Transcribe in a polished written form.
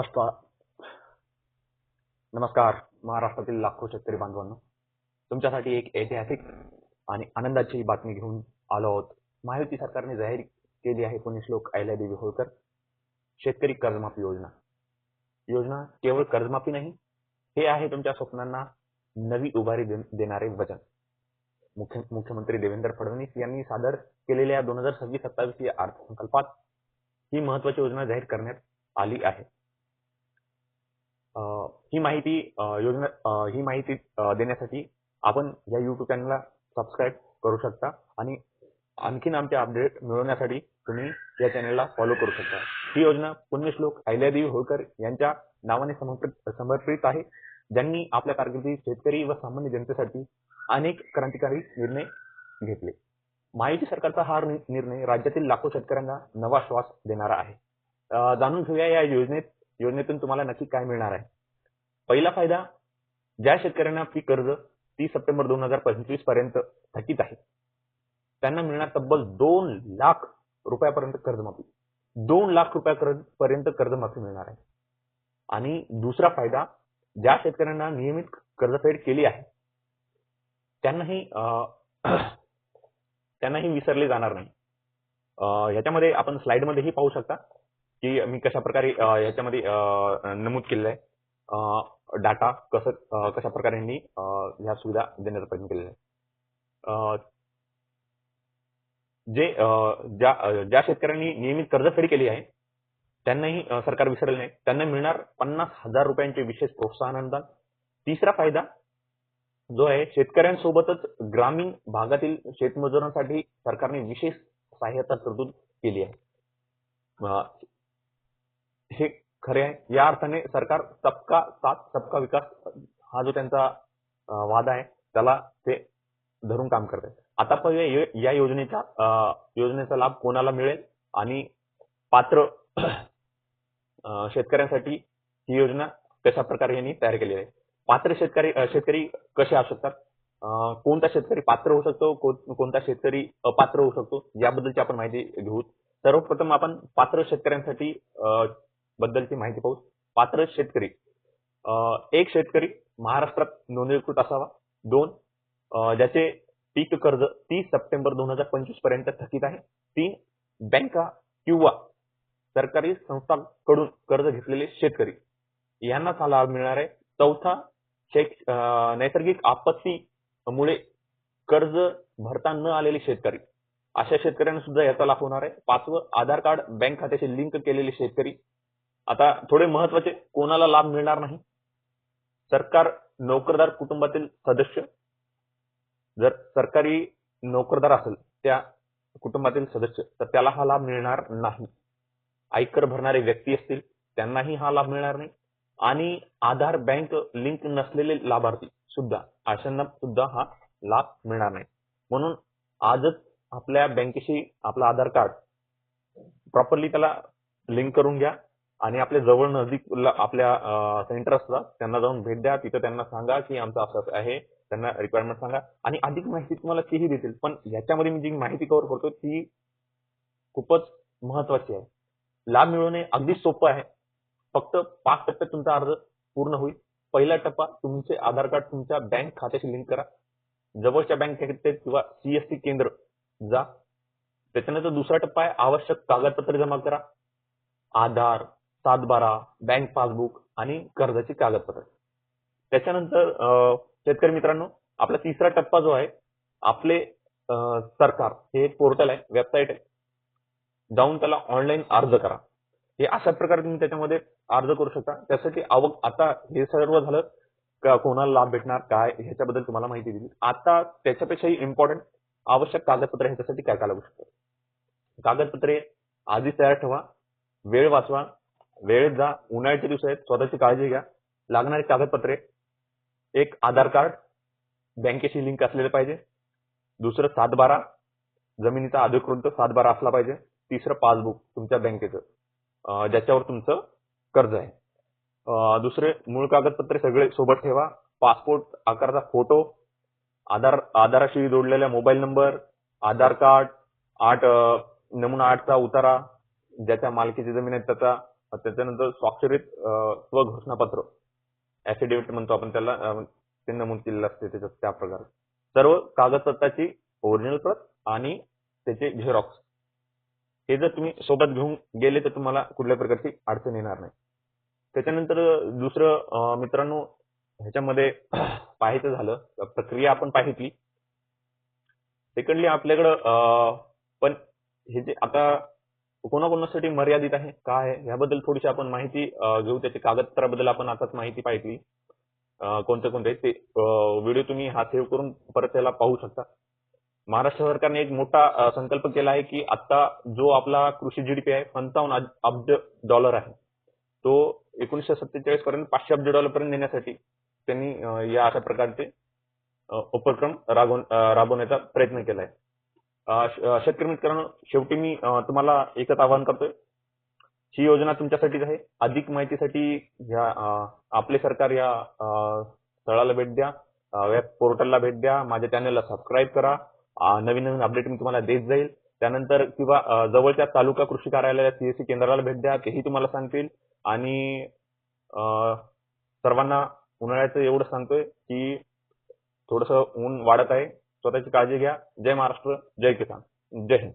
नमस्कार नमस्कार महाराष्ट्रातील लाखो शेतकरी बांधवांनो, तुमच्यासाठी एक ऐतिहासिक आणि आनंदाची बातमी घेऊन आलो आहोत. महायुती सरकारने जाहीर केली आहे पुण्यश्लोक अहिल्यादेवी होळकर शेतकरी कर्जमाफी योजना. केवळ कर्जमाफी नाही, हे आहे तुमच्या स्वप्नांना नवी उभारी देणारे वचन. मुख्यमंत्री देवेंद्र फडणवीस यांनी सादर केलेल्या 2026-27 या अर्थसंकल्पात ही महत्त्वाची योजना जाहीर करण्यात आली आहे. ही माहिती देण्यासाठी आपण या YouTube चॅनलला सबस्क्राईब करू शकता आणि आणखीन आमचे अपडेट मिळवण्यासाठी तुम्ही या चॅनलला फॉलो करू शकता. ही योजना पुण्यश्लोक अहिल्यादेवी होळकर यांच्या नावाने समर्पित आहे, ज्यांनी आपल्या कारकिर्दीत शेतकरी व सामान्य जनतेसाठी अनेक क्रांतिकारी निर्णय घेतले. महायुती सरकारचा हा निर्णय राज्यातील लाखो शेतकऱ्यांना नवा श्वास देणारा आहे. जाणून घेऊया या योजनेतून तुम्हाला नक्की काय मिळणार आहे. पहिला फायदा, ज्या शेतकऱ्यांना पीक कर्ज 30 सप्टेंबर 2025 पर्यंत थकीत आहे, त्यांना मिळणार तब्बल 2 लाख रुपयापर्यंत कर्जमाफी. 2 लाख रुपयापर्यंत कर्जमाफी मिळणार आहे. आणि दुसरा फायदा, ज्या शेतकऱ्यांना नियमित कर्जफेड केली आहे त्यांनाही विसरले जाणार नाही. ह्याच्यामध्ये आपण स्लाइडमध्येही पाहू शकता की मी कशा प्रकारे याच्यामध्ये नमूद केलेलं आहे. डाटा कशा प्रकारे यांनी ह्या सुविधा देण्याचा प्रयत्न केलेला आहे. ज्या शेतकऱ्यांनी नियमित कर्जफेड केली आहे त्यांनाही सरकार विसरले नाही. त्यांना मिळणार 50,000 रुपयांचे विशेष प्रोत्साहन अनुदान. तिसरा फायदा जो आहे, शेतकऱ्यांसोबतच ग्रामीण भागातील शेतमजुरांसाठी सरकारने विशेष सहाय्यता तरतूद केली आहे. हे खरे आहे. या अर्थाने सरकार सबका साथ सबका विकास हा जो त्यांचा वादा आहे त्याला ते धरून काम करते. आता पाहूया या योजनेचा लाभ कोणाला मिळेल आणि पात्र शेतकऱ्यांसाठी ही योजना कशा प्रकारे यांनी तयार केली आहे. पात्र शेतकरी कसे असू शकतात, कोणता शेतकरी पात्र होऊ शकतो, कोणता शेतकरी अपात्र होऊ शकतो, याबद्दलची आपण माहिती घेऊ. सर्वप्रथम आपण पात्र शेतकऱ्यांसाठी बद्दलची माहिती पाहू. पात्र शेतकरी, एक शेतकरी महाराष्ट्रात नोंदणीकृत असावा. 2 ज्याचे पीक कर्ज 30 सप्टेंबर 2025 पर्यंत थकीत आहे. 3 बँका किंवा सरकारी संस्थांकडून कर्ज घेतलेले शेतकरी यांनाच हा लाभ मिळणार आहे. 4 नैसर्गिक आपत्तीमुळे कर्ज भरता न आलेले शेतकरी, अशा शेतकऱ्यांना सुद्धा याचा लाभ होणार आहे. 5 आधार कार्ड बँक खात्याशी लिंक केलेले शेतकरी. आता थोडे महत्वाचे, कोणाला लाभ मिळणार नाही, सरकार नोकरदार कुटुंबातील सदस्य, जर सरकारी नोकरदार असेल त्या कुटुंबातील सदस्य तर त्याला हा लाभ मिळणार नाही. आयकर भरणारे व्यक्ती असतील त्यांनाही हा लाभ मिळणार नाही. आणि आधार बँक लिंक नसलेले लाभार्थी सुद्धा, अशांना सुद्धा हा लाभ मिळणार नाही. म्हणून आजच आपल्या बँकेशी आपलं आधार कार्ड प्रॉपरली त्याला लिंक करून घ्या आणि आपल्या जवळ नजीक आपल्या सेंटर असतात त्यांना जाऊन भेट द्या. तिथे त्यांना सांगा की आमचं असं आहे, त्यांना रिक्वायरमेंट सांगा आणि अधिक माहिती तुम्हाला तेही देतील. पण याच्यामध्ये मी जी माहिती कव्हर करतो ती खूपच महत्वाची आहे. लाभ मिळवणे अगदी सोपं आहे. फक्त 5 टप्प्यात तुमचा अर्ज पूर्ण होईल. पहिला टप्पा, तुमचे आधार कार्ड तुमच्या बँक खात्याशी लिंक करा. जवळच्या बँक खात्यात किंवा CSC केंद्र जा. त्याच्यानंतर दुसरा टप्पा आहे, आवश्यक कागदपत्रे जमा करा. आधार, 7/12, बँक पासबुक आणि कर्जाची कागदपत्रे. त्याच्यानंतर शेतकरी मित्रांनो, आपला तिसरा टप्पा जो आहे, आपले सरकार हे एक पोर्टल आहे, वेबसाईट आहे, जाऊन त्याला ऑनलाईन अर्ज करा. हे अशा प्रकारे तुम्ही त्याच्यामध्ये अर्ज करू शकता. त्यासाठी आता हे सर्व झालं का कोणाला लाभ भेटणार काय ह्याच्याबद्दल तुम्हाला माहिती दिली. आता त्याच्यापेक्षाही इम्पॉर्टंट, आवश्यक कागदपत्रे ह्याच्यासाठी काय लागू शकतात. कागदपत्रे आधीच तयार ठेवा, वेळ वाचवा, वेळेत जा. उन्हाळ्याचे दिवस आहेत, स्वतःची काळजी घ्या. लागणारी कागदपत्रे, एक आधार कार्ड बँकेशी लिंक असलेले पाहिजे. दुसरं 7/12 जमिनीचा अधिकृत 7/12 असला पाहिजे. तिसरं पासबुक तुमच्या बँकेचं ज्याच्यावर तुमचं कर्ज आहे. दुसरे मूळ कागदपत्रे सगळे सोबत ठेवा. पासपोर्ट आकाराचा फोटो, आधाराशी जोडलेला मोबाईल नंबर, आधार कार्ड, नमुना 8चा उतारा, ज्याच्या मालकीची जमीन आहे त्याचा, त्याच्यानंतर स्वाक्षरित स्वघोषणापत्र ऍफिडेव्हिट म्हणतो आपण त्याला, ते नमूद केलेलं असते त्याच्यात त्या प्रकारे. सर्व कागदपत्राची ओरिजिनल प्रत आणि त्याचे झेरॉक्स हे जर तुम्ही सोबत घेऊन गेले तर तुम्हाला कुठल्या प्रकारची अडचण येणार नाही. त्याच्यानंतर दुसरं मित्रांनो, ह्याच्यामध्ये पाहायचं झालं तर प्रक्रिया आपण पाहितली. सेकंडली आपल्याकडं पण हे जे आता कोणाकोणासाठी मर्यादित आहे काय आहे याबद्दल थोडीशी आपण माहिती घेऊ. त्याच्या कागदपत्राबद्दल आपण आताच माहिती पाहिली. कोणते कोणते ते व्हिडिओ तुम्ही हा सेव्ह करून परत त्याला पाहू शकता. महाराष्ट्र सरकारने एक मोठा संकल्प केला आहे की आता जो आपला कृषी जीडीपी आहे 55 अब्ज डॉलर आहे, तो 1947 पर्यंत 500 अब्ज डॉलर पर्यंत नेण्यासाठी त्यांनी या अशा प्रकारचे उपक्रम राबवण्याचा प्रयत्न केलाय. शेतकरी मित्रांनो, शेवटी मी तुम्हाला एकच आवाहन करतोय, ही योजना तुमच्यासाठीच आहे. अधिक माहितीसाठी ह्या आपले सरकार या स्थळाला भेट द्या, वेब पोर्टलला भेट द्या, माझ्या चॅनलला सबस्क्राईब करा. नवीन नवीन अपडेट मी तुम्हाला देत जाईल. त्यानंतर किंवा जवळच्या तालुका कृषी कार्यालयात सीएससी केंद्राला भेट द्या, तेही तुम्हाला सांगतील. आणि सर्वांना उन्हाळ्याचं एवढं सांगतोय की थोडंसं ऊन वाढत आहे, स्वतःची काळजी घ्या. जय महाराष्ट्र, जय किसान, जय हिंद.